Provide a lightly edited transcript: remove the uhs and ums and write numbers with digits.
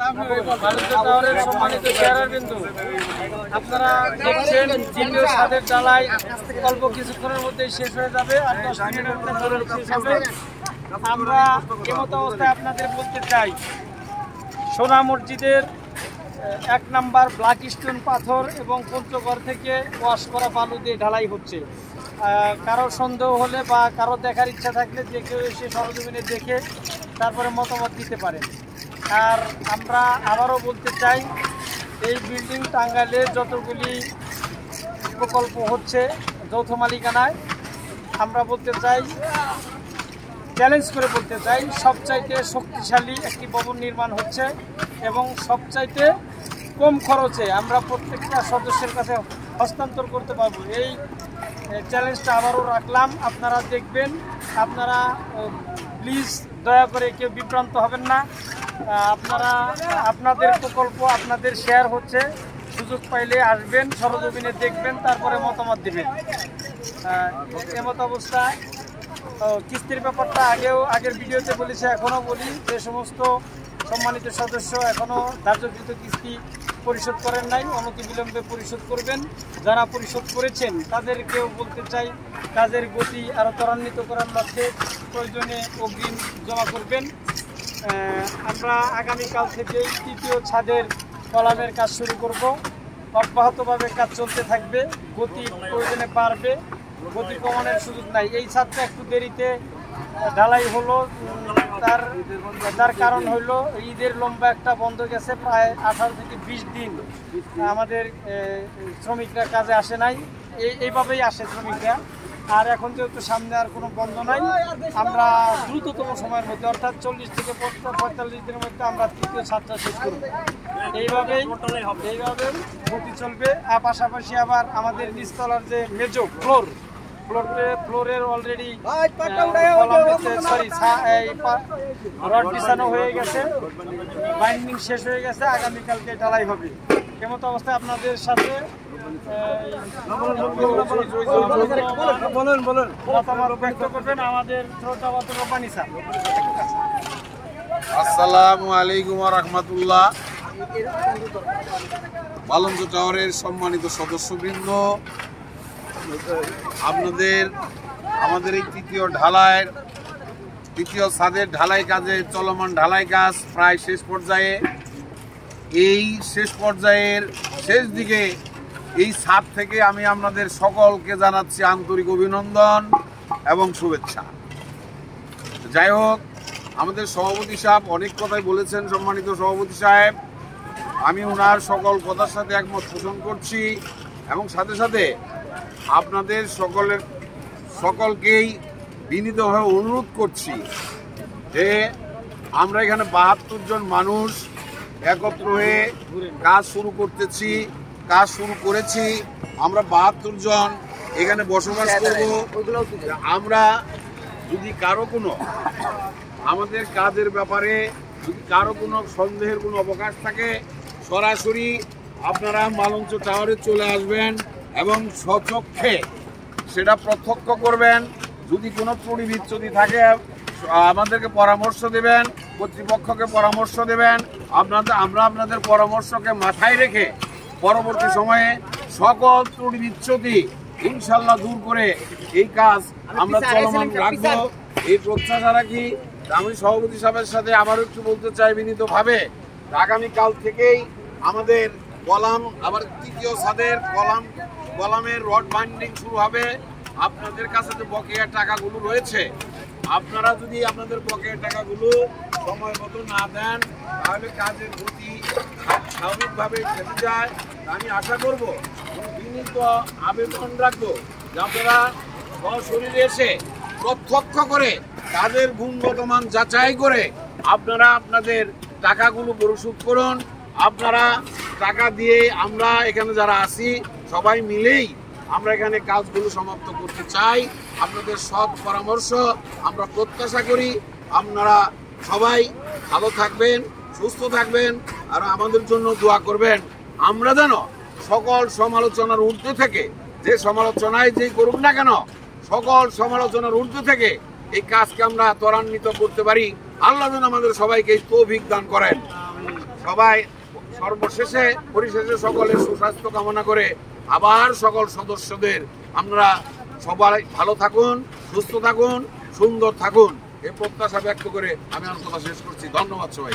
সম্মানিত শেয়ারবিন্দু, আপনারা দেখছেন দ্বিতীয় ছাদের ঢালাই অল্প কিছুক্ষণের মধ্যেই শেষ হয়ে যাবে, আর 10 মিনিটের মধ্যে শেষ হবে। আমরা এমত অবস্থায় আপনাদের বলতে চাই, সোনা মসজিদের 1 নাম্বার ব্ল্যাক স্টোন পাথর এবং পঞ্চগড় থেকে ওয়াশ করা বালু দিয়ে ঢালাই হচ্ছে। কারো সন্দেহ হলে বা কারো দেখার ইচ্ছা থাকলে যে কেউ এসে সরজমিনে দেখে তারপরে মতামত দিতে পারে। আর আমরা আবারও বলতে চাই, এই বিল্ডিং টাঙ্গাইলে যতগুলি প্রকল্প হচ্ছে যৌথ মালিকানায়, আমরা বলতে চাই, চ্যালেঞ্জ করে বলতে চাই, সবচাইতে শক্তিশালী একটি ভবন নির্মাণ হচ্ছে এবং সবচাইতে কম খরচে আমরা প্রত্যেকটা সদস্যের কাছে হস্তান্তর করতে পারবো। এই চ্যালেঞ্জটা আবারও রাখলাম, আপনারা দেখবেন। আপনারা প্লিজ দয়া করে কেউ বিভ্রান্ত হবেন না। আপনারা আপনাদের প্রকল্প, আপনাদের শেয়ার হচ্ছে, সুযোগ পাইলে আসবেন, সরজমিনে দেখবেন, তারপরে মতামত দেবেন। এমত অবস্থায় কিস্তির ব্যাপারটা আগের ভিডিওতে বলেছি, এখনও বলি, যে সমস্ত সম্মানিত সদস্য এখনও ধার্যকৃত কিস্তি পরিশোধ করেন নাই, অনতিবিলম্বে পরিশোধ করবেন। যারা পরিশোধ করেছেন তাদেরকেও বলতে চাই, কাজের গতি আরও ত্বরান্বিত করার লক্ষ্যে প্রয়োজনে অগ্রিম জমা করবেন। আমরা আগামীকাল থেকেই তৃতীয় ছাদের কলামের কাজ শুরু করব। অব্যাহতভাবে কাজ চলতে থাকবে, গতি প্রয়োজনে বাড়বে, গতি কমানোর সুযোগ নাই। এই ছাদটা একটু দেরিতে ঢালাই হলো, তার কারণ হলো ঈদের লম্বা একটা বন্ধ গেছে, প্রায় 18 থেকে 20 দিন আমাদের শ্রমিকরা কাজে আসে নাই। এইভাবেই আসে শ্রমিকরা। আর এখন যেহেতু সামনে আর কোনো বন্ধ নাই, আমরা দ্রুততম সময়ের মধ্যে, অর্থাৎ 40 থেকে 45 দিনের মধ্যে আমরা তৃতীয় ছাদটা শেষ করব। এইভাবেই গতি চলবে। আর পাশাপাশি আবার আমাদের নিচতলার যে মেজো ফ্লোরের অলরেডি রড বিছানো হয়ে গেছে, বাইন্ডিং শেষ হয়ে গেছে, আগামীকালকে ঢালাই হবে। এমত অবস্থায় আপনাদের সাথে মতামত ব্যক্ত করবেন আমাদের শ্রোতাবাদ রব্বানী স্যার। আসসালামু আলাইকুম ওয়া রাহমাতুল্লাহ। বালঞ্চ টাওয়ারের সম্মানিত সদস্যবৃন্দ, আমাদের এই তৃতীয় ছাদের ঢালাই কাজে চলমান ঢালাই কাজ প্রায় শেষ পর্যায়ে। এই শেষ পর্যায়ের শেষ দিকে এই ছাদ থেকে আমি আপনাদের সকলকে জানাচ্ছি আন্তরিক অভিনন্দন এবং শুভেচ্ছা। যাই হোক, আমাদের সভাপতি সাহেব অনেক কথাই বলেছেন। সম্মানিত সভাপতি সাহেব, আমি ওনার সকল কথার সাথে একমত পোষণ করছি এবং সাথে সাথে আপনাদের সকলকেই বিনীতভাবে অনুরোধ করছি যে আমরা এখানে 72 জন মানুষ একত্র হয়ে কাজ শুরু করেছি। আমরা 72 জন এখানে বসবাস করব। আমরা যদি কারো কোনো আমাদের কাজের ব্যাপারে যদি কারো কোনো সন্দেহের কোনো অবকাশ থাকে, সরাসরি আপনারা বালঞ্চ টাওয়ারে চলে আসবেন এবং স্বচক্ষে সেটা প্রত্যক্ষ করবেন। যদি কোনো ত্রুটি বিচ্যুতি থাকে আমাদেরকে পরামর্শ দেবেন, কর্তৃপক্ষকে পরামর্শ দেবেন। আমরা আপনাদের পরামর্শকে মাথায় রেখে পরবর্তী সময়ে সকল ত্রুটি বিচ্যুতি ইনশাল্লাহ দূর করে এই কাজ আমরা চলমান রাখবো, এই প্রত্যাশা রাখি। আমি সভাপতি সাহেবের সাথে আবারও একটু বলতে চাই বিনীতভাবে, আগামীকাল থেকেই আমাদের আবার তৃতীয় ছাদের কলামের রড বাইন্ডিং শুরু হবে। আপনাদের কাছে যে বকেয়া টাকাগুলো রয়েছে, আপনারা যদি আপনাদের বকেয়া টাকাগুলো সময় মতো না দেন, তাহলে কাজের গতি স্বাভাবিকভাবে থেমে যায়। আমি আশা করব, বিনীত আবেদন রাখবো যে আপনারা সশরীরে এসে প্রত্যক্ষ করে কাজের গুণগত মান যাচাই করে আপনারা আপনাদের টাকাগুলো পরিশোধ করুন। আপনারা টাকা দিয়ে আমরা এখানে যারা আছি সবাই মিলেই আমরা এখানে কাজগুলো সমাপ্ত করতে চাই। আপনাদের সৎ পরামর্শ আমরা প্রত্যাশা করি। আপনারা সবাই ভালো থাকবেন, সুস্থ থাকবেন আর আমাদের জন্য দোয়া করবেন। আমরা যেন সকল সমালোচনার ঊর্ধ্বে থেকে, যে সমালোচনায় যেই করুক না কেন, সকল সমালোচনার ঊর্ধ্বে থেকে এই কাজকে আমরা ত্বরান্বিত করতে পারি। আল্লাহ যেন আমাদের সবাইকে তৌফিক দান করেন। সবাই সর্বশেষে পরিশেষে সকলের সুস্বাস্থ্য কামনা করে আবার সকল সদস্যদের আমরা সবাই ভালো থাকুন, সুস্থ থাকুন, সুন্দর থাকুন এই প্রত্যাশা ব্যক্ত করে আমি আমার কথা শেষ করছি। ধন্যবাদ সবাই।